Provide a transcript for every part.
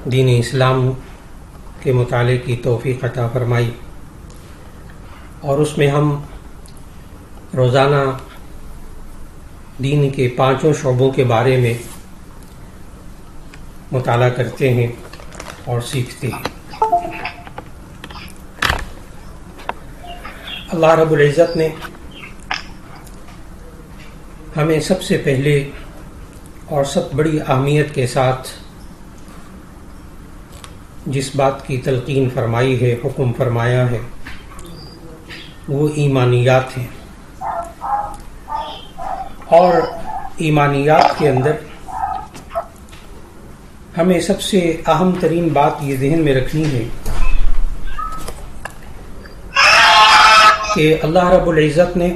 دین اسلام کے مطالعے کی توفیق عطا فرمائی، اور اس میں ہم روزانہ دین کے 5 شعبوں کے بارے میں مطالعہ کرتے ہیں اور سیکھتے ہیں۔ اللہ رب العزت نے ہمیں سب سے پہلے اور سب بڑی اہمیت کے ساتھ جس بات کی تلقین فرمائی ہے، حکم فرمایا ہے، وہ ایمانیات ہیں، اور ایمانیات کے اندر ہمیں سب سے اہم ترین بات یہ ذہن میں رکھنی ہے کہ اللہ رب العزت نے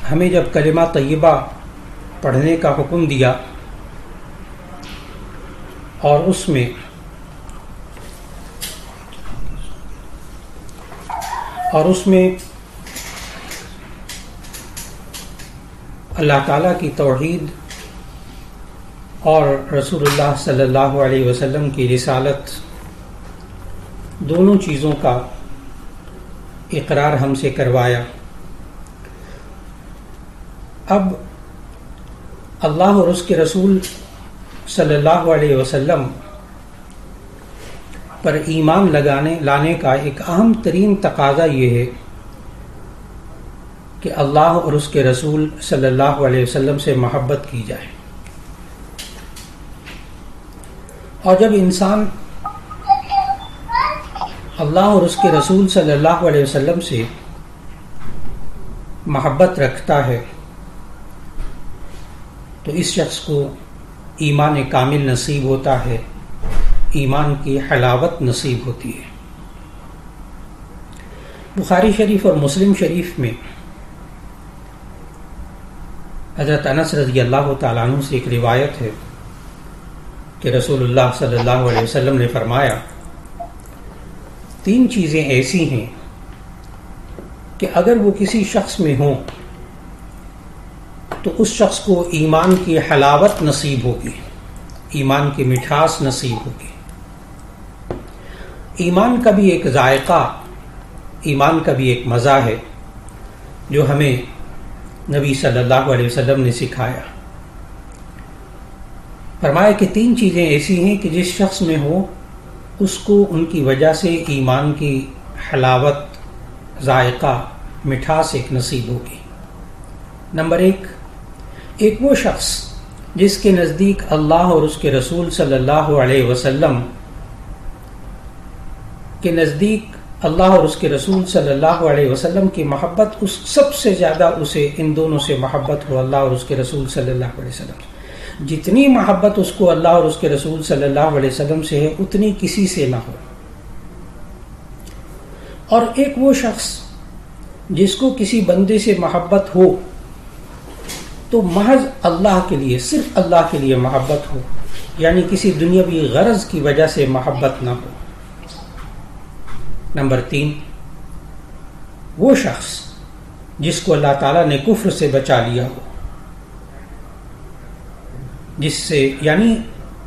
ہمیں جب کلمہ طیبہ پڑھنے کا حکم دیا اور اس میں اللہ تعالیٰ کی توحید اور رسول اللہ صلی اللہ علیہ وسلم کی رسالت دونوں چیزوں کا اقرار ہم سے کروایا۔ اب اللہ اور اس کے رسول صلی اللہ علیہ وسلم پر ایمان لانے کا ایک اہم ترین تقاضا یہ ہے کہ اللہ اور اس کے رسول صلی اللہ علیہ وسلم سے محبت کی جائے۔ اور جب انسان اللہ اور اس کے رسول صلی اللہ علیہ وسلم سے محبت رکھتا ہے تو اس شخص کو ایمان کامل نصیب ہوتا ہے، ایمان کی حلاوت نصیب ہوتی ہے۔ بخاری شریف اور مسلم شریف میں حضرت انس رضی اللہ تعالیٰ عنہ سے ایک روایت ہے کہ رسول اللہ صلی اللہ علیہ وسلم نے فرمایا، 3 چیزیں ایسی ہیں کہ اگر وہ کسی شخص میں ہوں تو اس شخص کو ایمان کی حلاوت نصیب ہوگی، ایمان کی مٹھاس نصیب ہوگی۔ ایمان کا بھی ایک ذائقہ، ایمان کا بھی ایک مزہ ہے جو ہمیں نبی صلی اللہ علیہ وسلم نے سکھایا۔ فرمایا کہ 3 چیزیں ایسی ہیں کہ جس شخص میں ہو اس کو ان کی وجہ سے ایمان کی حلاوت، ذائقہ، مٹھاس ایک نصیب ہوگی۔ نمبر 1، ایک وہ شخص جس کے نزدیک اللہ اور اس کے رسول صلی اللہ علیہ وسلم کے نزدیک اللہ اور اس کے رسول صلی اللہ علیہ وسلم کی محبت اس سب سے زیادہ اسے ان دونوں سے محبت ہو، اللہ اور اس کے رسول صلی اللہ علیہ وسلم سے۔ جتنی محبت اس کو اللہ اور اس کے رسول صلی اللہ علیہ وسلم سے ہے اتنی کسی سے نہ ہو۔ اور ایک وہ شخص جس کو کسی بندے سے محبت ہو تو محض اللہ کے لیے، صرف اللہ کے لیے محبت ہو، یعنی کسی دنیاوی غرض کی وجہ سے محبت نہ ہو۔ نمبر 3، وہ شخص جس کو اللہ تعالیٰ نے کفر سے بچا لیا ہو، جس سے، یعنی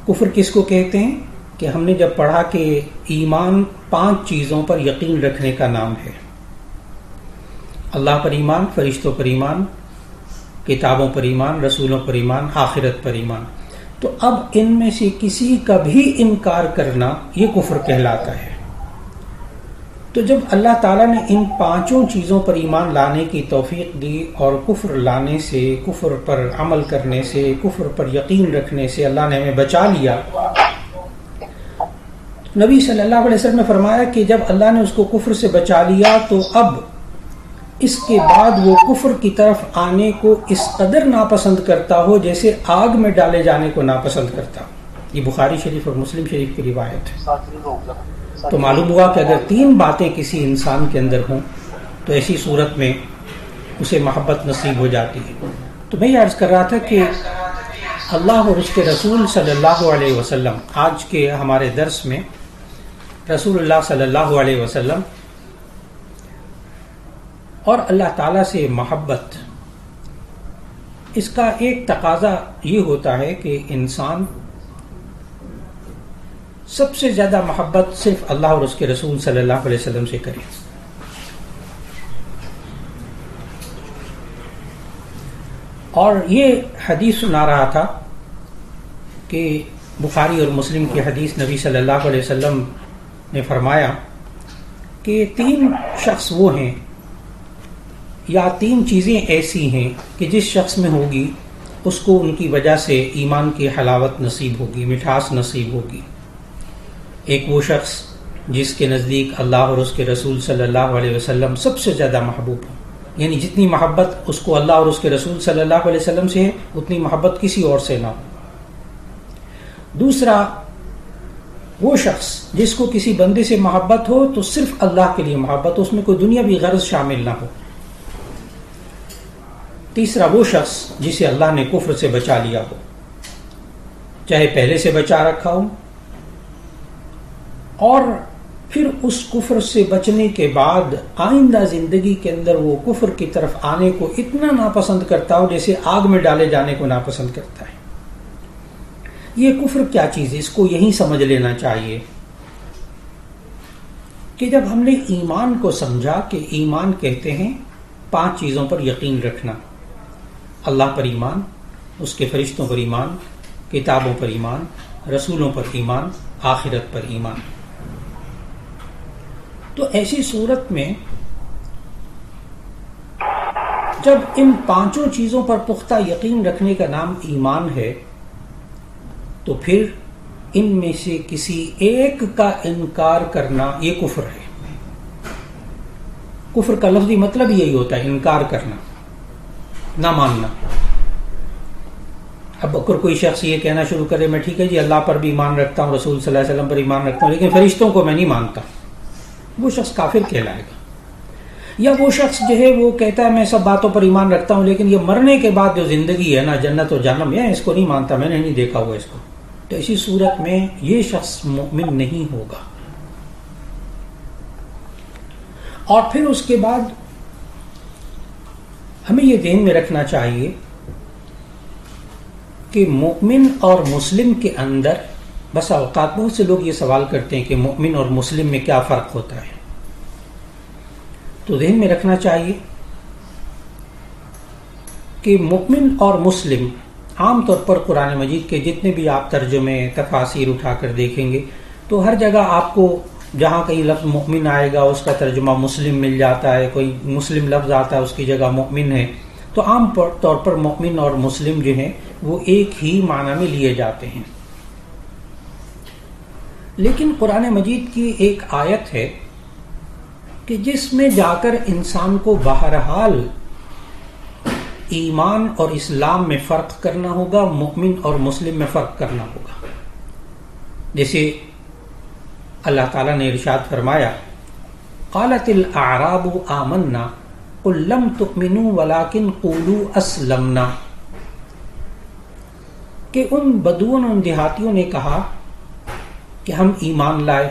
کفر کس کو کہتے ہیں کہ ہم نے جب پڑھا کہ ایمان 5 چیزوں پر یقین رکھنے کا نام ہے۔ اللہ پر ایمان، فرشتوں پر ایمان، کتابوں پر ایمان، رسولوں پر ایمان، آخرت پر ایمان۔ تو اب ان میں سے کسی کا بھی انکار کرنا یہ کفر کہلاتا ہے۔ تو جب اللہ تعالیٰ نے ان 5 چیزوں پر ایمان لانے کی توفیق دی اور کفر لانے سے، کفر پر عمل کرنے سے، کفر پر یقین رکھنے سے اللہ نے ہمیں بچا لیا، نبی صلی اللہ علیہ وسلم نے فرمایا کہ جب اللہ نے اس کو کفر سے بچا لیا تو اب اس کے بعد وہ کفر کی طرف آنے کو اس قدر ناپسند کرتا ہو جیسے آگ میں ڈالے جانے کو ناپسند کرتا ہو۔ یہ بخاری شریف اور مسلم شریف کی روایت ہے۔ تو معلوم ہوا کہ اگر 3 باتیں کسی انسان کے اندر ہوں تو ایسی صورت میں اسے محبت نصیب ہو جاتی ہے۔ تو میں یہ عرض کر رہا تھا کہ اللہ اور اس کے رسول صلی اللہ علیہ وسلم، آج کے ہمارے درس میں رسول اللہ صلی اللہ علیہ وسلم اور اللہ تعالیٰ سے محبت اس کا ایک تقاضا یہ ہوتا ہے کہ انسان سب سے زیادہ محبت صرف اللہ اور اس کے رسول صلی اللہ علیہ وسلم سے کرے. اور یہ حدیث سنا رہا تھا کہ بخاری اور مسلم کی حدیث نبی صلی اللہ علیہ وسلم نے فرمایا کہ 3 شخص وہ ہیں یا 3 چیزیں ایسی ہیں کہ جس شخص میں ہوگی اس کو ان کی وجہ سے ایمان کی حلاوت نصیب ہوگی، مٹھاس نصیب ہوگی. ایک وہ شخص جس کے نزدیک اللہ اور اس کے رسول صلی اللہ علیہ وسلم سب سے زیادہ محبوب ہوں، یعنی جتنی محبت اس کو اللہ اور اس کے رسول صلی اللہ علیہ وسلم سے ہے اتنی محبت کسی اور سے نہ ہو. دوسرا وہ شخص جس کو کسی بندے سے محبت ہو تو صرف اللہ کے لیے محبت ہو، اس میں کوئی دنیاوی غرض شامل نہ ہو. تیسرا وہ شخص جسے اللہ نے کفر سے بچا لیا ہو، چاہے پہلے سے بچا رکھا ہو، اور پھر اس کفر سے بچنے کے بعد آئندہ زندگی کے اندر وہ کفر کی طرف آنے کو اتنا ناپسند کرتا ہو جیسے آگ میں ڈالے جانے کو ناپسند کرتا ہے. یہ کفر کیا چیز ہے، اس کو یہی سمجھ لینا چاہیے کہ جب ہم نے ایمان کو سمجھا کہ ایمان کہتے ہیں 5 چیزوں پر یقین رکھنا: اللہ پر ایمان، اس کے فرشتوں پر ایمان، کتابوں پر ایمان، رسولوں پر ایمان، آخرت پر ایمان. تو ایسی صورت میں جب ان 5 چیزوں پر پختہ یقین رکھنے کا نام ایمان ہے تو پھر ان میں سے کسی ایک کا انکار کرنا یہ کفر ہے. کفر کا لفظی مطلب یہی ہوتا ہے، انکار کرنا، نہ ماننا. اب اگر کوئی شخص یہ کہنا شروع کرے میں ٹھیک ہے جی اللہ پر بھی ایمان رکھتا ہوں، رسول صلی اللہ علیہ وسلم پر ایمان رکھتا ہوں، لیکن فرشتوں کو میں نہیں مانتا، وہ شخص کافر کہلائے گا. یا وہ شخص جو ہے وہ کہتا ہے میں سب باتوں پر ایمان رکھتا ہوں لیکن یہ مرنے کے بعد جو زندگی ہے نا، جنت و جہنم، ہے اس کو نہیں مانتا، میں نے نہیں دیکھا ہوا اس کو. تو ایسی صورت میں یہ شخص مومن نہیں ہوگا. اور پھر اس کے بعد ہمیں یہ ذہن میں رکھنا چاہیے کہ مومن اور مسلم کے اندر بس اوقات بہت سے لوگ یہ سوال کرتے ہیں کہ مومن اور مسلم میں کیا فرق ہوتا ہے. تو ذہن میں رکھنا چاہیے کہ مومن اور مسلم عام طور پر قرآن مجید کے جتنے بھی آپ ترجمے تفاسیر اٹھا کر دیکھیں گے تو ہر جگہ آپ کو جہاں کہیں لفظ مومن آئے گا اس کا ترجمہ مسلم مل جاتا ہے، کوئی مسلم لفظ آتا ہے اس کی جگہ مومن ہے. تو عام طور پر مومن اور مسلم جو ہیں وہ ایک ہی معنی میں لیے جاتے ہیں. لیکن قرآن مجید کی ایک آیت ہے کہ جس میں جا کر انسان کو بہرحال ایمان اور اسلام میں فرق کرنا ہوگا، مومن اور مسلم میں فرق کرنا ہوگا. جیسے اللہ تعالیٰ نے ارشاد فرمایا قالت الاعراب آمنا قل لم تؤمنوا ولكن قولوا اسلمنا، کہ ان بدوؤں ان دیہاتیوں نے کہا کہ ہم ایمان لائے.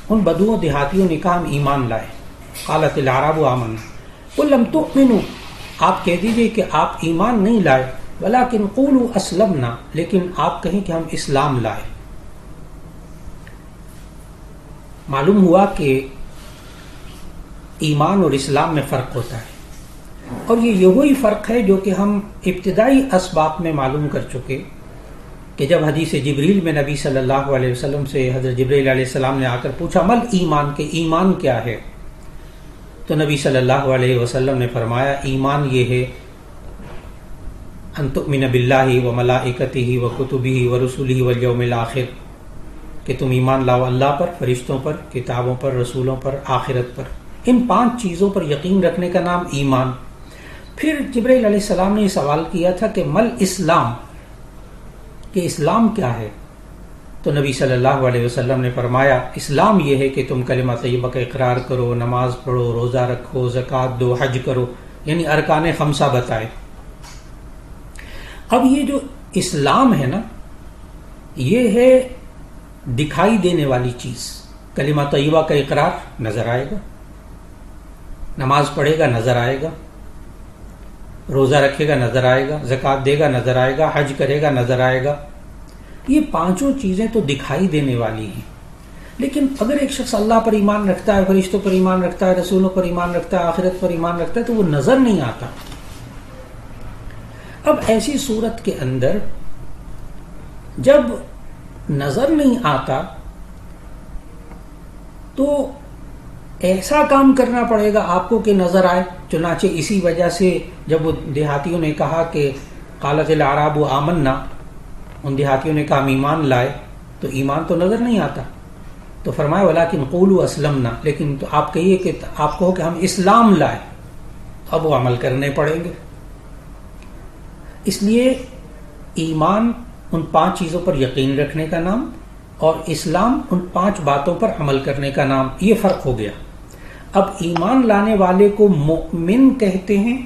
ان بدوؤں دیہاتیوں نے کہا ہم ایمان لائے. قالت الاعراب آمنا قل لم تؤمنوا، آپ کہہ دیجئے کہ آپ ایمان نہیں لائے، ولكن قولوا اسلمنا، لیکن آپ کہیں کہ ہم اسلام لائے. معلوم ہوا کہ ایمان اور اسلام میں فرق ہوتا ہے، اور یہ وہی فرق ہے جو کہ ہم ابتدائی اسباق میں معلوم کر چکے کہ جب حدیث جبریل میں نبی صلی اللہ علیہ وسلم سے حضرت جبریل علیہ السلام نے آ کر پوچھا مل ایمان، کہ ایمان کیا ہے، تو نبی صلی اللہ علیہ وسلم نے فرمایا ایمان یہ ہے ان تؤمن باللہ وملائکتہ وکتبہ ورسلہ والیوم الآخر، کہ تم ایمان لاؤ اللہ پر، فرشتوں پر، کتابوں پر، رسولوں پر، آخرت پر. ان 5 چیزوں پر یقین رکھنے کا نام ایمان. پھر جبرائیل علیہ السلام نے یہ سوال کیا تھا کہ مل اسلام، کہ اسلام کیا ہے، تو نبی صلی اللہ علیہ وسلم نے فرمایا اسلام یہ ہے کہ تم کلمہ طیبہ کا اقرار کرو، نماز پڑھو، روزہ رکھو، زکوٰۃ دو، حج کرو، یعنی ارکان 5 بتائے. اب یہ جو اسلام ہے نا، یہ ہے دکھائی دینے والی چیز. کلمہ طیبہ کا اقرار نظر آئے گا، نماز پڑھے گا نظر آئے گا، روزہ رکھے گا نظر آئے گا، زکوٰۃ دے گا نظر آئے گا، حج کرے گا نظر آئے گا. یہ پانچوں چیزیں تو دکھائی دینے والی ہیں. لیکن اگر ایک شخص اللہ پر ایمان رکھتا ہے، فرشتوں پر ایمان رکھتا ہے، رسولوں پر ایمان رکھتا ہے، آخرت پر ایمان رکھتا ہے، تو وہ نظر نہیں آتا. اب ایسی صورت کے اندر جب نظر نہیں آتا تو ایسا کام کرنا پڑے گا آپ کو کہ نظر آئے. چنانچہ اسی وجہ سے جب وہ دیہاتیوں نے کہا کہ قالت الاعراب آمنا، ان دیہاتیوں نے کہا ہم ایمان لائے، تو ایمان تو نظر نہیں آتا، تو فرمایا ولکن قولوا اسلمنا، لیکن تو آپ کہیے کہ آپ کہو کہ ہم اسلام لائے. اب وہ عمل کرنے پڑیں گے. اس لیے ایمان ان 5 چیزوں پر یقین رکھنے کا نام، اور اسلام ان 5 باتوں پر عمل کرنے کا نام. یہ فرق ہو گیا. اب ایمان لانے والے کو مؤمن کہتے ہیں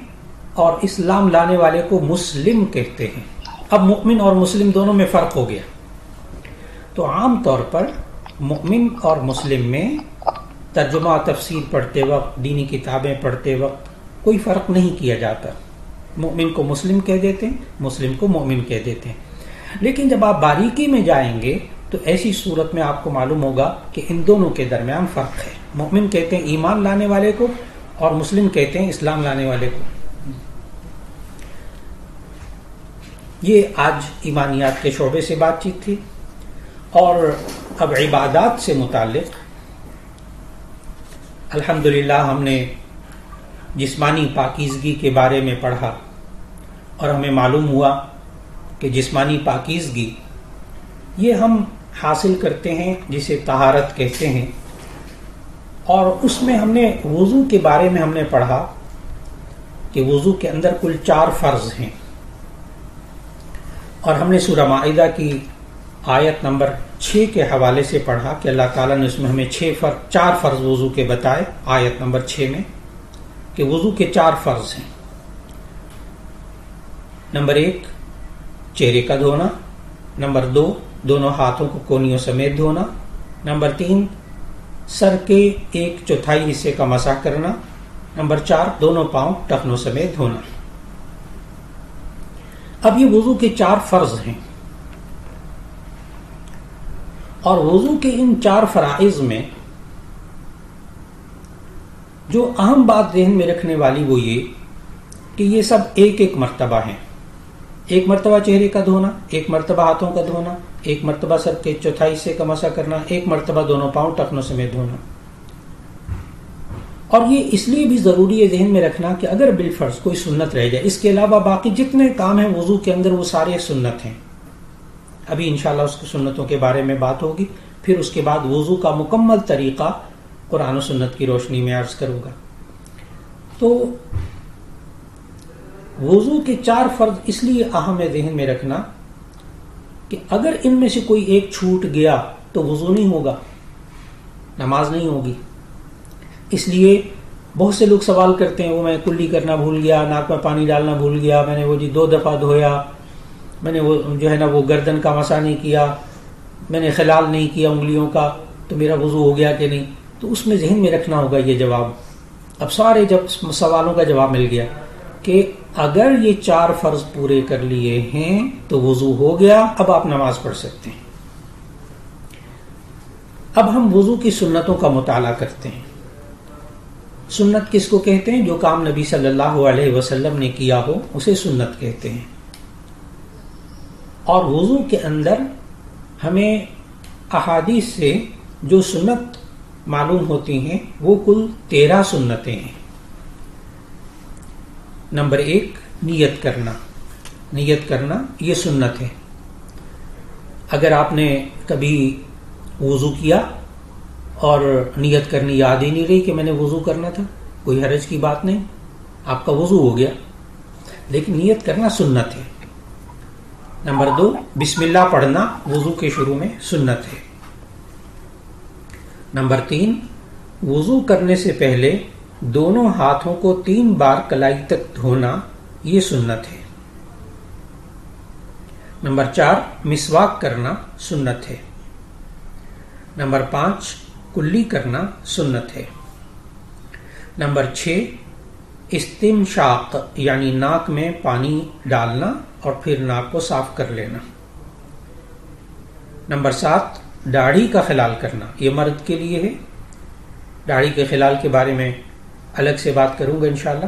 اور اسلام لانے والے کو مسلم کہتے ہیں. اب مؤمن اور مسلم دونوں میں فرق ہو گیا. تو عام طور پر مؤمن اور مسلم میں ترجمہ تفسیر پڑھتے وقت، دینی کتابیں پڑھتے وقت کوئی فرق نہیں کیا جاتا. مؤمن کو مسلم کہہ دیتے ہیں، مسلم کو مؤمن کہہ دیتے ہیں. لیکن جب آپ باریکی میں جائیں گے تو ایسی صورت میں آپ کو معلوم ہوگا کہ ان دونوں کے درمیان فرق ہے. مؤمن کہتے ہیں ایمان لانے والے کو، اور مسلم کہتے ہیں اسلام لانے والے کو. یہ آج ایمانیات کے شعبے سے بات چیت تھی. اور اب عبادات سے متعلق الحمدللہ ہم نے جسمانی پاکیزگی کے بارے میں پڑھا، اور ہمیں معلوم ہوا کہ جسمانی پاکیزگی یہ ہم حاصل کرتے ہیں جسے طہارت کہتے ہیں. اور اس میں ہم نے وضو کے بارے میں ہم نے پڑھا کہ وضو کے اندر کل 4 فرض ہیں. اور ہم نے سورہ مائدہ کی آیت نمبر 6 کے حوالے سے پڑھا کہ اللہ تعالیٰ نے اس میں ہمیں 4 فرض وضو کے بتائے. آیت نمبر 6 میں کہ وضو کے 4 فرض ہیں. نمبر 1 چہرے کا دھونا، نمبر 2 دونوں ہاتھوں کو کونیوں سمیت دھونا، نمبر 3 سر کے 1/4 حصے کا مسح کرنا، نمبر 4 دونوں پاؤں ٹخنوں سمیت دھونا. اب یہ وضو کے 4 فرض ہیں، اور وضو کے ان 4 فرائض میں جو اہم بات ذہن میں رکھنے والی وہ یہ کہ یہ سب ایک مرتبہ ہیں. ایک مرتبہ چہرے کا دھونا، ایک مرتبہ ہاتھوں کا دھونا، ایک مرتبہ سر کے 1/4 حصے کا مسح کرنا، ایک مرتبہ دونوں پاؤں ٹخنوں سمیت دھونا. اور یہ اس لیے بھی ضروری ہے ذہن میں رکھنا کہ اگر بالفرض کوئی سنت رہ جائے، اس کے علاوہ باقی جتنے کام ہیں وضو کے اندر وہ سارے سنت ہیں. ابھی انشاءاللہ اس کی سنتوں کے بارے میں بات ہوگی. پھر اس کے بعد وضو کا مکمل طریقہ قرآن و سنت کی روشنی میں عرض کروں گا. تو وضو کے 4 فرض اس لیے اہم ہے ذہن میں رکھنا کہ اگر ان میں سے کوئی ایک چھوٹ گیا تو وضو نہیں ہوگا، نماز نہیں ہوگی. اس لیے بہت سے لوگ سوال کرتے ہیں وہ میں کلی کرنا بھول گیا، ناک میں پانی ڈالنا بھول گیا، میں نے وہ 2 دفعہ دھویا، میں نے وہ جو ہے نا وہ گردن کا مسح نہیں کیا، میں نے خلال نہیں کیا انگلیوں کا، تو میرا وضو ہو گیا کہ نہیں. تو اس میں ذہن میں رکھنا ہوگا یہ جواب. اب سارے جب سوالوں کا جواب مل گیا کہ اگر یہ 4 فرض پورے کر لیے ہیں تو وضو ہو گیا، اب آپ نماز پڑھ سکتے ہیں. اب ہم وضو کی سنتوں کا مطالعہ کرتے ہیں. سنت کس کو کہتے ہیں؟ جو کام نبی صلی اللہ علیہ وسلم نے کیا ہو اسے سنت کہتے ہیں. اور وضو کے اندر ہمیں احادیث سے جو سنت معلوم ہوتی ہیں وہ کل 13 سنتیں ہیں. نمبر 1 نیت کرنا. نیت کرنا یہ سنت ہے. اگر آپ نے کبھی وضو کیا اور نیت کرنی یاد ہی نہیں رہی کہ میں نے وضو کرنا تھا، کوئی حرج کی بات نہیں، آپ کا وضو ہو گیا، لیکن نیت کرنا سنت ہے. نمبر 2 بسم اللہ پڑھنا وضو کے شروع میں سنت ہے. نمبر 3 وضو کرنے سے پہلے دونوں ہاتھوں کو 3 بار کلائی تک دھونا یہ سنت ہے. نمبر 4 مسواک کرنا سنت ہے. نمبر 5 کلی کرنا سنت ہے. نمبر 6 استنشاق یعنی ناک میں پانی ڈالنا اور پھر ناک کو صاف کر لینا. نمبر 7 داڑھی کا خلال کرنا، یہ مرد کے لیے ہے. داڑھی کے خلال کے بارے میں الگ سے بات کروں گا انشاءاللہ.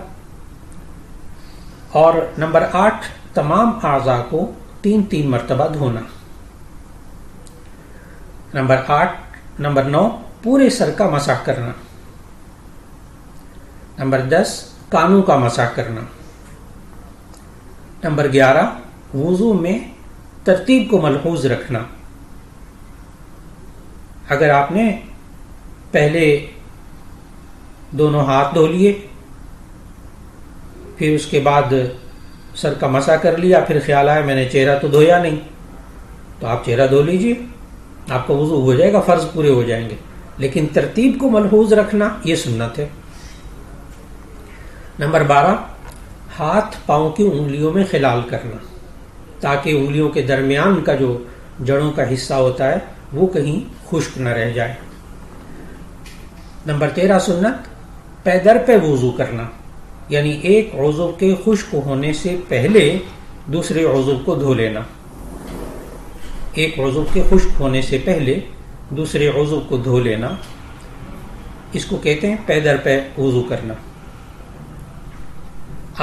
اور نمبر 8 تمام اعضاء کو 3 مرتبہ دھونا. نمبر 9 پورے سر کا مسح کرنا. نمبر 10 کانوں کا مسح کرنا. نمبر 11 وضو میں ترتیب کو ملحوظ رکھنا. اگر آپ نے پہلے دونوں ہاتھ دھو لیے، پھر اس کے بعد سر کا مسح کر لیا، پھر خیال آیا میں نے چہرہ تو دھویا نہیں، تو آپ چہرہ دھو لیجئے، آپ کا وضو ہو جائے گا، فرض پورے ہو جائیں گے. لیکن ترتیب کو ملحوظ رکھنا یہ سنت ہے. نمبر 12 ہاتھ پاؤں کی انگلیوں میں خلال کرنا، تاکہ انگلیوں کے درمیان کا جو جڑوں کا حصہ ہوتا ہے وہ کہیں خشک نہ رہ جائے. نمبر 13 سنت پے در پہ وضو کرنا، یعنی ایک عضو کے خشک ہونے سے پہلے دوسرے عضو کو دھو لینا. ایک عضو کے خشک ہونے سے پہلے دوسرے عضو کو دھو لینا، اس کو کہتے ہیں پے در پہ وضو کرنا.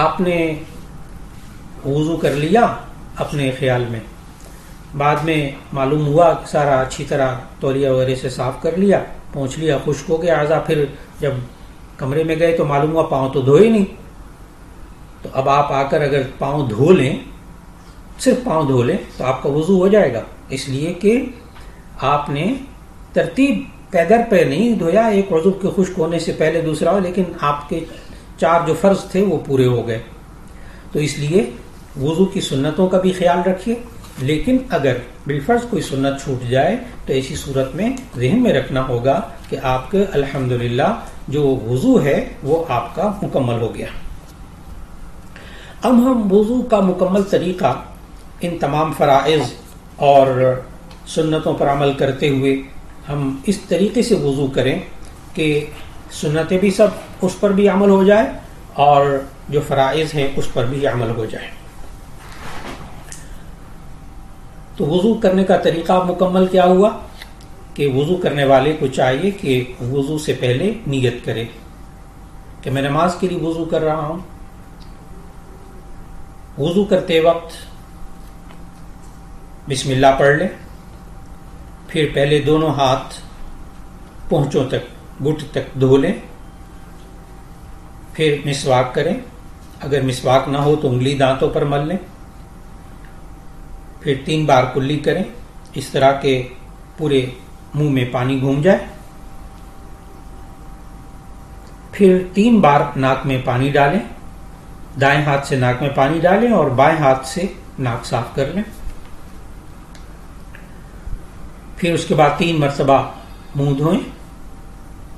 آپ نے وضو کر لیا اپنے خیال میں، بعد میں معلوم ہوا کہ سارا اچھی طرح تولیہ وغیرہ سے صاف کر لیا، پہنچ لیا، خشک ہو گیا اعضاء، پھر جب کمرے میں گئے تو معلوم ہوا پاؤں تو دھوئے نہیں. تو اب آپ آ کر اگر پاؤں دھو لیں، صرف پاؤں دھو لیں، تو آپ کا وضو ہو جائے گا. اس لیے کہ آپ نے ترتیب پے در پہ نہیں دھویا، ایک عضو کے خشک ہونے سے پہلے دوسرا ہو، لیکن آپ کے 4 جو فرض تھے وہ پورے ہو گئے. تو اس لیے وضو کی سنتوں کا بھی خیال رکھیے. لیکن اگر بالفرض کوئی سنت چھوٹ جائے تو ایسی صورت میں ذہن میں رکھنا ہوگا کہ آپ کے الحمدللہ جو وضو ہے وہ آپ کا مکمل ہو گیا. اب ہم وضو کا مکمل طریقہ ان تمام فرائض اور سنتوں پر عمل کرتے ہوئے ہم اس طریقے سے وضو کریں کہ سنتیں بھی سب اس پر بھی عمل ہو جائے اور جو فرائض ہیں اس پر بھی عمل ہو جائے. تو وضو کرنے کا طریقہ مکمل کیا ہوا کہ وضو کرنے والے کو چاہیے کہ وضو سے پہلے نیت کرے کہ میں نماز کے لیے وضو کر رہا ہوں. وضو کرتے وقت بسم اللہ پڑھ لیں، پھر پہلے دونوں ہاتھ پونچھوں تک گھٹ تک دھو لیں، پھر مسواک کریں، اگر مسواک نہ ہو تو انگلی دانتوں پر مل لیں، پھر 3 بار کلی کریں اس طرح کہ پورے منہ میں پانی گھوم جائے، پھر 3 بار ناک میں پانی ڈالیں، دائیں ہاتھ سے ناک میں پانی ڈالیں اور بائیں ہاتھ سے ناک صاف کر لیں، پھر اس کے بعد 3 مرتبہ منہ دھوئیں،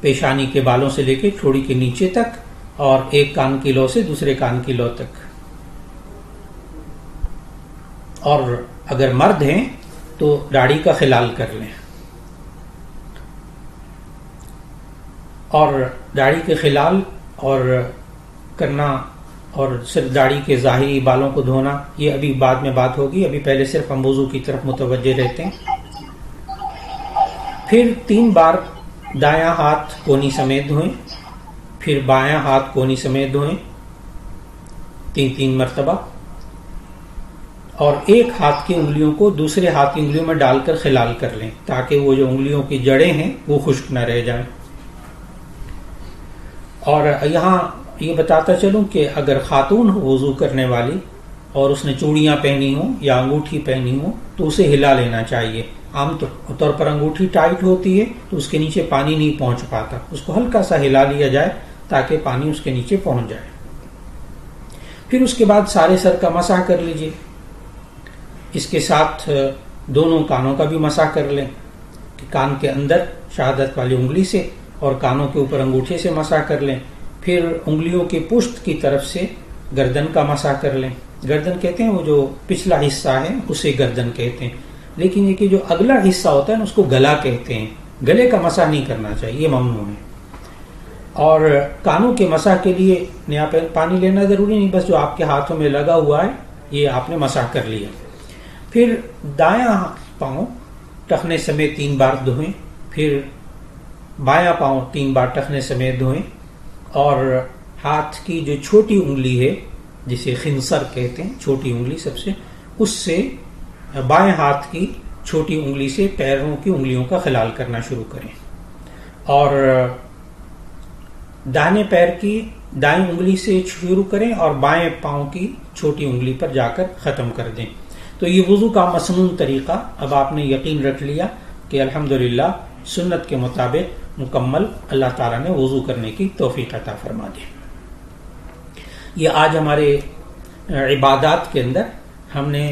پیشانی کے بالوں سے لے کے ٹھوڑی کے نیچے تک اور ایک کان کی لو سے دوسرے کان کی لو تک. اور اگر مرد ہیں تو داڑھی کا خلال کر لیں. اور داڑھی کے خلال اور کرنا اور صرف داڑھی کے ظاہری بالوں کو دھونا یہ ابھی بعد میں بات ہوگی، ابھی پہلے صرف ہم وضو کی طرف متوجہ رہتے ہیں. پھر 3 بار دایاں ہاتھ کونی سمیت دھوئیں، پھر بایاں ہاتھ کونی سمیت دھوئیں 3 مرتبہ، اور ایک ہاتھ کی انگلیوں کو دوسرے ہاتھ کی انگلیوں میں ڈال کر خلال کر لیں تاکہ وہ جو انگلیوں کی جڑیں ہیں وہ خشک نہ رہ جائیں. اور یہاں یہ بتاتا چلوں کہ اگر خاتون ہو وضو کرنے والی اور اس نے چوڑیاں پہنی ہوں یا انگوٹھی پہنی ہوں تو اسے ہلا لینا چاہیے. عام طور پر انگوٹھی ٹائٹ ہوتی ہے تو اس کے نیچے پانی نہیں پہنچ پاتا، اس کو ہلکا سا ہلا لیا جائے تاکہ پانی اس کے نیچے پہنچ جائے. پھر اس کے بعد سارے سر کا مسح کر لیجئے، اس کے ساتھ دونوں کانوں کا بھی مسح کر لیں کہ کان کے اندر شہادت والی انگلی سے اور کانوں کے اوپر انگوٹھے سے مسح کر لیں. پھر انگلیوں کی پشت کی طرف سے گردن کا مسح کر لیں. گردن کہتے ہیں وہ جو پچھلا حصہ ہے اسے گردن کہتے ہیں، لیکن یہ کہ جو اگلا حصہ ہوتا ہے نا اس کو گلا کہتے ہیں. گلے کا مسح نہیں کرنا چاہیے، یہ ممنوع ہے. اور کانوں کے مسح کے لیے نیا پانی لینا ضروری نہیں، بس جو آپ کے ہاتھوں میں لگا ہوا ہے یہ آپ نے مسح کر لیا۔ پھر دایاں پاؤں ٹخنے سمیت 3 بار دھوئیں، پھر بایاں پاؤں 3 بار ٹخنے سمیت دھوئیں، اور ہاتھ کی جو چھوٹی انگلی ہے جسے خنصر کہتے ہیں، چھوٹی انگلی سب سے، اس سے بائیں ہاتھ کی چھوٹی انگلی سے پیروں کی انگلیوں کا خلال کرنا شروع کریں، اور داہنے پیر کی دائیں انگلی سے شروع کریں اور بائیں پاؤں کی چھوٹی انگلی پر جا کر ختم کر دیں۔ تو یہ وضو کا مسنون طریقہ اب آپ نے یقین رکھ لیا کہ الحمدللہ سنت کے مطابق مکمل اللہ تعالیٰ نے وضو کرنے کی توفیق عطا فرما دی۔ یہ آج ہمارے عبادات کے اندر ہم نے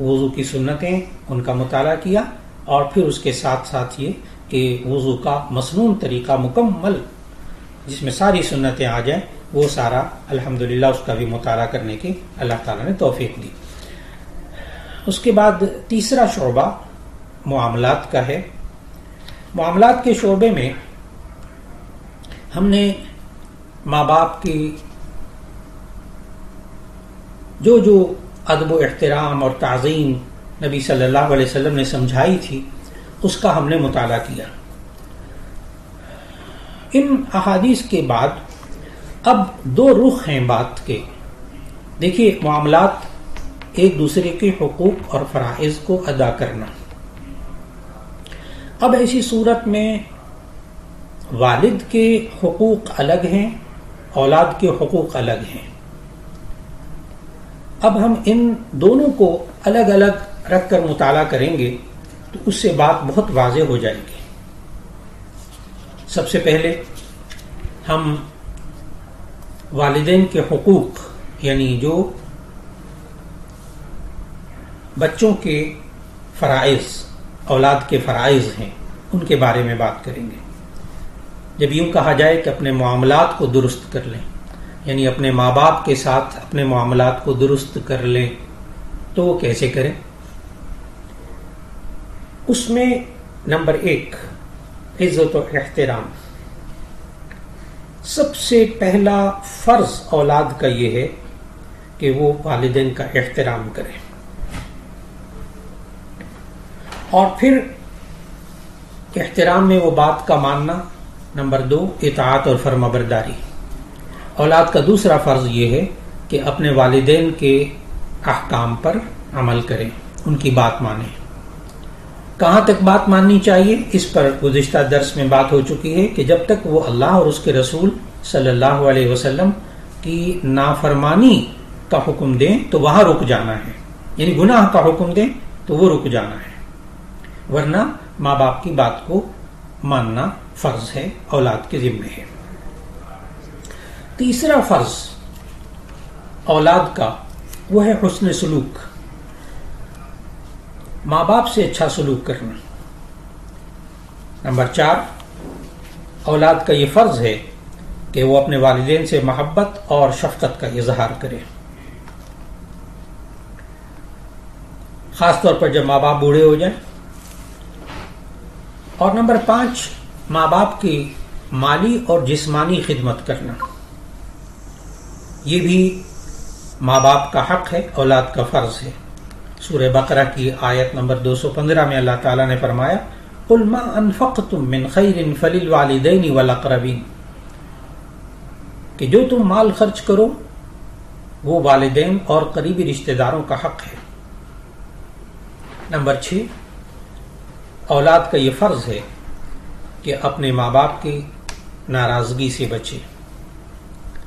وضو کی سنتیں ان کا مطالعہ کیا، اور پھر اس کے ساتھ ساتھ یہ کہ وضو کا مسنون طریقہ مکمل جس میں ساری سنتیں آ جائیں وہ سارا الحمدللہ اس کا بھی مطالعہ کرنے کی اللہ تعالیٰ نے توفیق دی۔ اس کے بعد تیسرا شعبہ معاملات کا ہے۔ معاملات کے شعبے میں ہم نے ماں باپ کی جو ادب و احترام اور تعظیم نبی صلی اللہ علیہ وسلم نے سمجھائی تھی اس کا ہم نے مطالعہ کیا۔ ان احادیث کے بعد اب 2 رخ ہیں بات کے۔ دیکھیے، معاملات ایک دوسرے کے حقوق اور فرائض کو ادا کرنا۔ اب ایسی صورت میں والد کے حقوق الگ ہیں، اولاد کے حقوق الگ ہیں۔ اب ہم ان دونوں کو الگ الگ رکھ کر مطالعہ کریں گے تو اس سے بات بہت واضح ہو جائے گی۔ سب سے پہلے ہم والدین کے حقوق، یعنی جو بچوں کے فرائض، اولاد کے فرائض ہیں، ان کے بارے میں بات کریں گے۔ جب یوں کہا جائے کہ اپنے معاملات کو درست کر لیں، یعنی اپنے ماں باپ کے ساتھ اپنے معاملات کو درست کر لیں، تو وہ کیسے کریں؟ اس میں نمبر 1 عزت و احترام۔ سب سے پہلا فرض اولاد کا یہ ہے کہ وہ والدین کا احترام کرے، اور پھر احترام میں وہ بات کا ماننا۔ نمبر 2 اطاعت اور فرما برداری۔ اولاد کا دوسرا فرض یہ ہے کہ اپنے والدین کے احکام پر عمل کریں، ان کی بات مانیں۔ کہاں تک بات ماننی چاہیے اس پر گزشتہ درس میں بات ہو چکی ہے کہ جب تک وہ اللہ اور اس کے رسول صلی اللہ علیہ وسلم کی نافرمانی کا حکم دیں تو وہاں رک جانا ہے، یعنی گناہ کا حکم دیں تو وہ رک جانا ہے، ورنہ ماں باپ کی بات کو ماننا فرض ہے، اولاد کے ذمہ ہے۔ تیسرا فرض اولاد کا وہ ہے حسن سلوک، ماں باپ سے اچھا سلوک کرنا۔ نمبر 4 اولاد کا یہ فرض ہے کہ وہ اپنے والدین سے محبت اور شفقت کا اظہار کرے، خاص طور پر جب ماں باپ بوڑھے ہو جائیں۔ اور نمبر 5 ماں باپ کی مالی اور جسمانی خدمت کرنا، یہ بھی ماں باپ کا حق ہے، اولاد کا فرض ہے۔ سورہ بقرہ کی آیت نمبر 215 میں اللہ تعالیٰ نے فرمایا قُلْ مَا أَنفَقْتُم مِّن خَيْرٍ فَلِلْوَالِدَيْنِ وَالْأَقْرَبِينَ، کہ جو تم مال خرچ کرو وہ والدین اور قریبی رشتہ داروں کا حق ہے۔ نمبر 6 اولاد کا یہ فرض ہے کہ اپنے ماں باپ کی ناراضگی سے بچے۔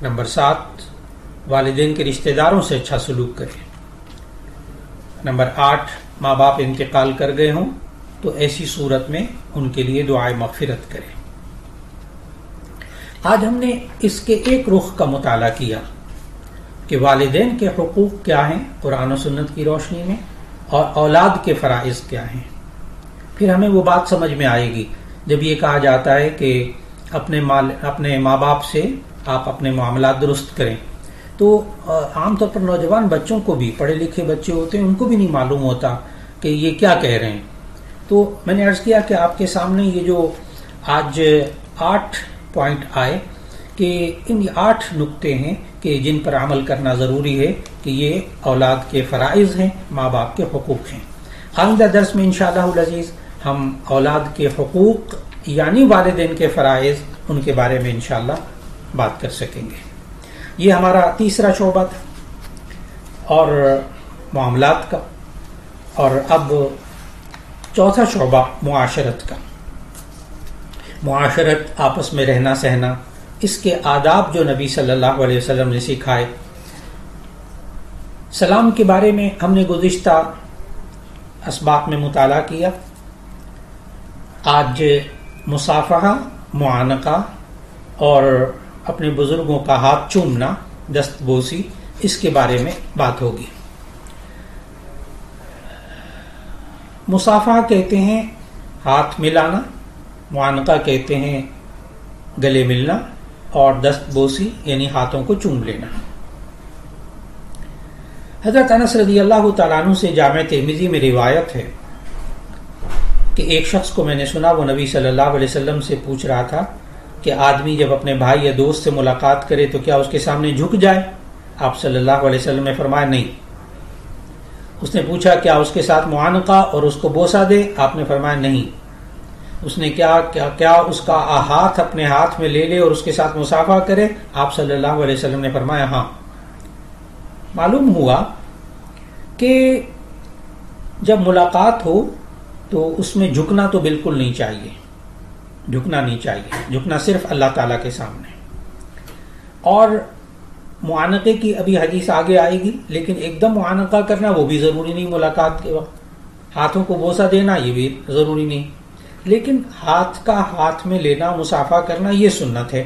نمبر 7 والدین کے رشتہ داروں سے اچھا سلوک کرے۔ نمبر 8 ماں باپ انتقال کر گئے ہوں تو ایسی صورت میں ان کے لیے دعائے مغفرت کرے۔ آج ہم نے اس کے ایک رخ کا مطالعہ کیا کہ والدین کے حقوق کیا ہیں قرآن و سنت کی روشنی میں، اور اولاد کے فرائض کیا ہیں۔ پھر ہمیں وہ بات سمجھ میں آئے گی جب یہ کہا جاتا ہے کہ اپنے ماں باپ سے آپ اپنے معاملات درست کریں، تو عام طور پر نوجوان بچوں کو بھی، پڑھے لکھے بچے ہوتے ہیں، ان کو بھی نہیں معلوم ہوتا کہ یہ کیا کہہ رہے ہیں۔ تو میں نے عرض کیا کہ آپ کے سامنے یہ جو آج 8 پوائنٹ آئے، کہ ان 8 نقطے ہیں کہ جن پر عمل کرنا ضروری ہے کہ یہ اولاد کے فرائض ہیں، ماں باپ کے حقوق ہیں۔ آئندہ درس میں انشاءاللہ العزیز ہم اولاد کے حقوق یعنی والدین کے فرائض ان کے بارے میں انشاءاللہ بات کر سکیں گے۔ یہ ہمارا تیسرا شعبہ تھا اور معاملات کا، اور اب چوتھا شعبہ معاشرت کا۔ معاشرت، آپس میں رہنا سہنا، اس کے آداب جو نبی صلی اللہ علیہ وسلم نے سکھائے۔ سلام کے بارے میں ہم نے گزشتہ اسباق میں مطالعہ کیا۔ آج مصافحہ، معانقہ اور اپنے بزرگوں کا ہاتھ چومنا، دست بوسی، اس کے بارے میں بات ہوگی۔ مصافحہ کہتے ہیں ہاتھ ملانا، معانقہ کہتے ہیں گلے ملنا، اور دست بوسی یعنی ہاتھوں کو چوم لینا۔ حضرت انس رضی اللہ تعالیٰ عنہ سے جامع ترمذی میں روایت ہے کہ ایک شخص کو میں نے سنا، وہ نبی صلی اللہ علیہ وسلم سے پوچھ رہا تھا کہ آدمی جب اپنے بھائی یا دوست سے ملاقات کرے تو کیا اس کے سامنے جھک جائے؟ آپ صلی اللہ علیہ وسلم نے فرمایا نہیں۔ اس نے پوچھا کیا اس کے ساتھ معانقہ اور اس کو بوسہ دے؟ آپ نے فرمایا نہیں۔ اس نے کیا اس کا ہاتھ اپنے ہاتھ میں لے لے اور اس کے ساتھ مصافحہ کرے؟ آپ صلی اللہ علیہ وسلم نے فرمایا ہاں۔ معلوم ہوا کہ جب ملاقات ہو تو اس میں جھکنا تو بالکل نہیں چاہیے، جھکنا نہیں چاہیے، جھکنا صرف اللہ تعالیٰ کے سامنے۔ اور معانقے کی ابھی حدیث آگے آئے گی، لیکن ایک دم معانقہ کرنا وہ بھی ضروری نہیں، ملاقات کے وقت ہاتھوں کو بوسہ دینا یہ بھی ضروری نہیں، لیکن ہاتھ کا ہاتھ میں لینا، مصافحہ کرنا یہ سنت ہے۔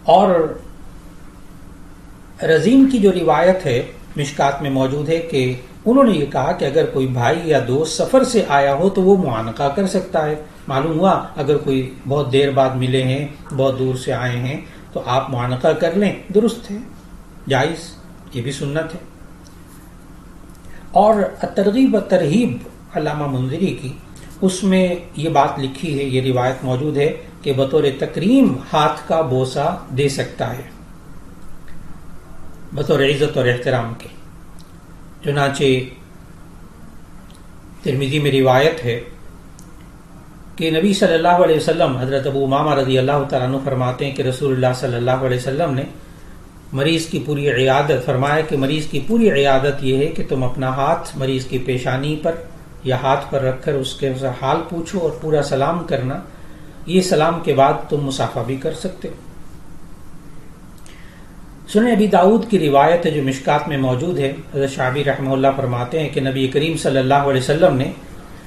اور رزین کی جو روایت ہے مشکات میں موجود ہے کہ انہوں نے یہ کہا کہ اگر کوئی بھائی یا دوست سفر سے آیا ہو تو وہ معانقہ کر سکتا ہے۔ معلوم ہوا اگر کوئی بہت دیر بعد ملے ہیں، بہت دور سے آئے ہیں، تو آپ معانقہ کر لیں، درست ہے، جائز، یہ بھی سنت ہے۔ اور ترغیب و ترہیب علامہ منذری کی، اس میں یہ بات لکھی ہے، یہ روایت موجود ہے کہ بطور تکریم ہاتھ کا بوسہ دے سکتا ہے، بطور عزت اور احترام کے۔ چنانچہ ترمذی میں روایت ہے کہ نبی صلی اللہ علیہ وسلم، حضرت ابو امامہ رضی اللہ تعالیٰ عنہ فرماتے ہیں کہ رسول اللہ صلی اللہ علیہ وسلم نے مریض کی پوری عیادت، فرمایا کہ مریض کی پوری عیادت یہ ہے کہ تم اپنا ہاتھ مریض کی پیشانی پر یا ہاتھ پر رکھ کر اس کے حال پوچھو اور پورا سلام کرنا۔ یہ سلام کے بعد تم مصافحہ بھی کر سکتے ہو۔ سنن ابی داؤد کی روایت ہے جو مشکات میں موجود ہے، حضرت شعبی رحمہ اللہ فرماتے ہیں کہ نبی کریم صلی اللہ علیہ وسلم نے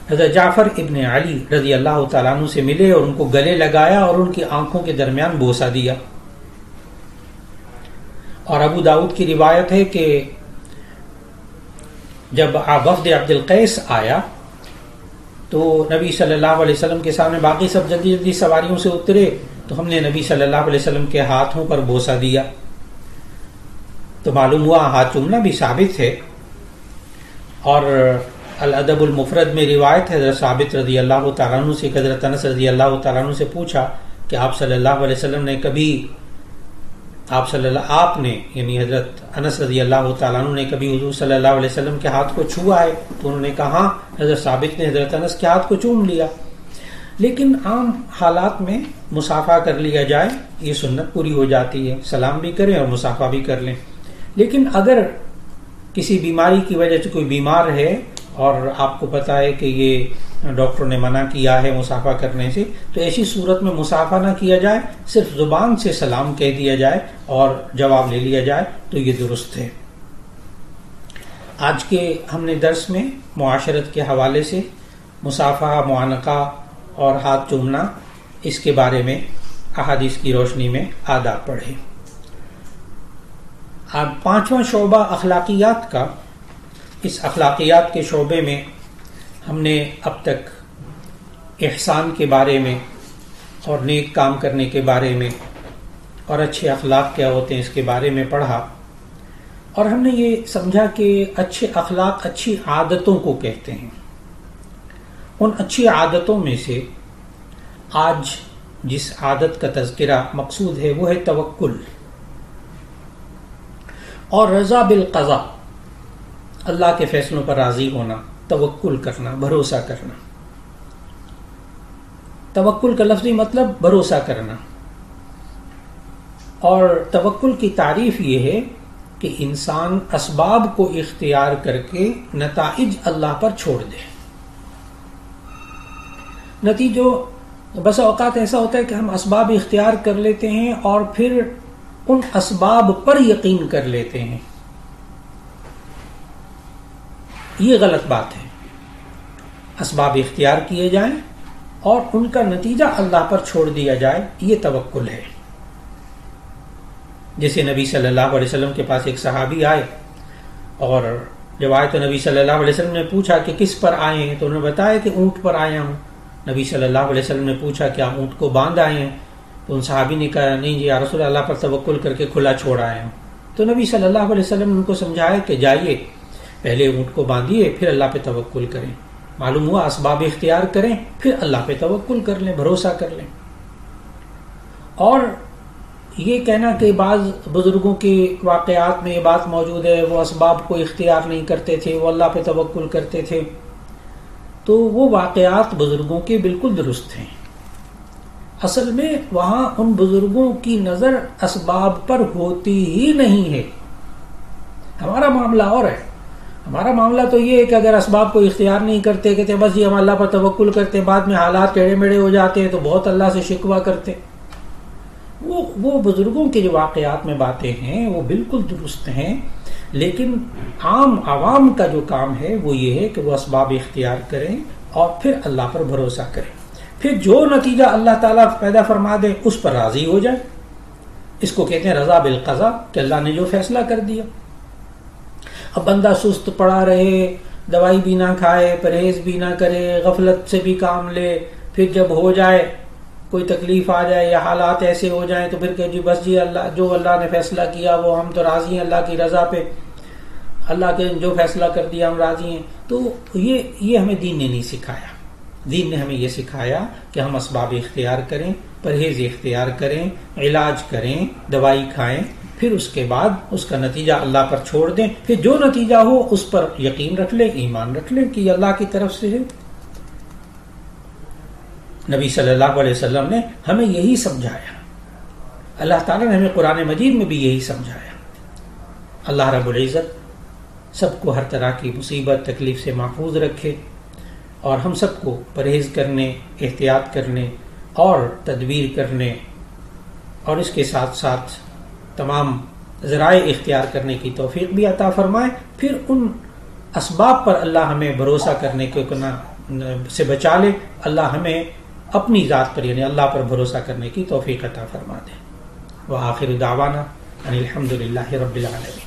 حضرت جعفر ابن علی رضی اللہ تعالیٰ عنہ سے ملے اور ان کو گلے لگایا اور ان کی آنکھوں کے درمیان بوسہ دیا۔ اور ابو داؤد کی روایت ہے کہ جب وفد عبد القیس آیا تو نبی صلی اللہ علیہ وسلم کے سامنے باقی سب جلدی جلدی سواریوں سے اترے تو ہم نے نبی صلی اللہ علیہ وسلم کے ہاتھوں پر بوسہ دیا۔ تو معلوم ہوا ہاتھ چومنا بھی ثابت ہے۔ اور الادب المفرد میں روایت ہے حضرت ثابت رضی اللہ تعالیٰ عنہ سے، حضرت انس رضی اللہ تعالیٰ عنہ سے پوچھا کہ آپ صلی اللہ علیہ وسلم نے کبھی آپ نے یعنی حضرت انس رضی اللہ تعالیٰ عنہ نے کبھی حضور صلی اللہ علیہ وسلم کے ہاتھ کو چھوا ہے؟ تو انہوں نے کہا ہاں، حضرت ثابت نے حضرت انس کے ہاتھ کو چوم لیا۔ لیکن عام حالات میں مصافحہ کر لیا جائے، یہ سنت پوری ہو جاتی ہے، سلام بھی کریں اور مصافحہ بھی کر لیں۔ لیکن اگر کسی بیماری کی وجہ سے کوئی بیمار ہے اور آپ کو پتا ہے کہ یہ ڈاکٹر نے منع کیا ہے مصافحہ کرنے سے، تو ایسی صورت میں مصافحہ نہ کیا جائے، صرف زبان سے سلام کہہ دیا جائے اور جواب لے لیا جائے تو یہ درست ہے۔ آج کے ہم نے درس میں معاشرت کے حوالے سے مصافحہ، معانقہ اور ہاتھ چومنا، اس کے بارے میں احادیث کی روشنی میں آداب پڑھے۔ اب پانچواں شعبہ اخلاقیات کا۔ اس اخلاقیات کے شعبے میں ہم نے اب تک احسان کے بارے میں اور نیک کام کرنے کے بارے میں اور اچھے اخلاق کیا ہوتے ہیں اس کے بارے میں پڑھا، اور ہم نے یہ سمجھا کہ اچھے اخلاق اچھی عادتوں کو کہتے ہیں۔ ان اچھی عادتوں میں سے آج جس عادت کا تذکرہ مقصود ہے وہ ہے توکل اور رضا بالقضاء، اللہ کے فیصلوں پر راضی ہونا، توکل کرنا، بھروسہ کرنا۔ توکل کا لفظی مطلب بھروسہ کرنا، اور توکل کی تعریف یہ ہے کہ انسان اسباب کو اختیار کر کے نتائج اللہ پر چھوڑ دے۔ نتیجوں بسا اوقات ایسا ہوتا ہے کہ ہم اسباب اختیار کر لیتے ہیں اور پھر ان اسباب پر یقین کر لیتے ہیں، یہ غلط بات ہے۔ اسباب اختیار کیے جائیں اور ان کا نتیجہ اللہ پر چھوڑ دیا جائے، یہ توکل ہے۔ جیسے نبی صلی اللہ علیہ وسلم کے پاس ایک صحابی آئے، اور جب آئے تو نبی صلی اللہ علیہ وسلم نے پوچھا کہ کس پر آئے ہیں، تو انہوں نے بتایا کہ اونٹ پر آیا ہوں۔ نبی صلی اللہ علیہ وسلم نے پوچھا کیا اونٹ کو باندھ آئے ہیں؟ تو ان صحابی نے کہا نہیں جی یا رسول اللہ پر توکل کر کے کھلا چھوڑ آئے ہوں۔ تو نبی صلی اللہ علیہ وسلم نے ان کو سمجھایا کہ جائیے پہلے اونٹ کو باندھیے پھر اللہ پہ توکل کریں۔ معلوم ہوا اسباب اختیار کریں پھر اللہ پہ توکل کر لیں، بھروسہ کر لیں۔ اور یہ کہنا کہ بعض بزرگوں کے واقعات میں یہ بات موجود ہے وہ اسباب کو اختیار نہیں کرتے تھے، وہ اللہ پہ توکل کرتے تھے، تو وہ واقعات بزرگوں کے بالکل درست ہیں۔ اصل میں وہاں ان بزرگوں کی نظر اسباب پر ہوتی ہی نہیں ہے۔ ہمارا معاملہ اور ہے، ہمارا معاملہ تو یہ ہے کہ اگر اسباب کو اختیار نہیں کرتے، کہتے بس یہ ہم اللہ پر توکل کرتے، بعد میں حالات ٹیڑے میڑے ہو جاتے ہیں تو بہت اللہ سے شکوہ کرتے۔ وہ بزرگوں کے جو واقعات میں باتیں ہیں وہ بالکل درست ہیں، لیکن عام عوام کا جو کام ہے وہ یہ ہے کہ وہ اسباب اختیار کریں اور پھر اللہ پر بھروسہ کریں، پھر جو نتیجہ اللہ تعالیٰ پیدا فرما دے اس پر راضی ہو جائے۔ اس کو کہتے ہیں رضا بالقضاء، کہ اللہ نے جو فیصلہ کر دیا۔ اب بندہ سست پڑا رہے، دوائی بھی نہ کھائے، پرہیز بھی نہ کرے، غفلت سے بھی کام لے، پھر جب ہو جائے کوئی تکلیف آ جائے یا حالات ایسے ہو جائیں تو پھر کہ جی بس جی اللہ جو اللہ نے فیصلہ کیا وہ ہم تو راضی ہیں، اللہ کی رضا پہ، اللہ کے جو فیصلہ کر دیا ہم راضی ہیں۔ تو یہ ہمیں دین نے نہیں سکھایا۔ دین نے ہمیں یہ سکھایا کہ ہم اسباب اختیار کریں، پرہیز اختیار کریں، علاج کریں، دوائی کھائیں، پھر اس کے بعد اس کا نتیجہ اللہ پر چھوڑ دیں، پھر جو نتیجہ ہو اس پر یقین رکھ لیں، ایمان رکھ لیں کہ یہ اللہ کی طرف سے ہے۔ نبی صلی اللہ علیہ وسلم نے ہمیں یہی سمجھایا، اللہ تعالیٰ نے ہمیں قرآن مجید میں بھی یہی سمجھایا۔ اللہ رب العزت سب کو ہر طرح کی مصیبت تکلیف سے محفوظ رکھے، اور ہم سب کو پرہیز کرنے، احتیاط کرنے اور تدبیر کرنے اور اس کے ساتھ ساتھ تمام ذرائع اختیار کرنے کی توفیق بھی عطا فرمائے، پھر ان اسباب پر اللہ ہمیں بھروسہ کرنے سے بچا لے، اللہ ہمیں اپنی ذات پر یعنی اللہ پر بھروسہ کرنے کی توفیق عطا فرما دے۔ وآخر دعوانا ان الحمد للہ رب العالمین۔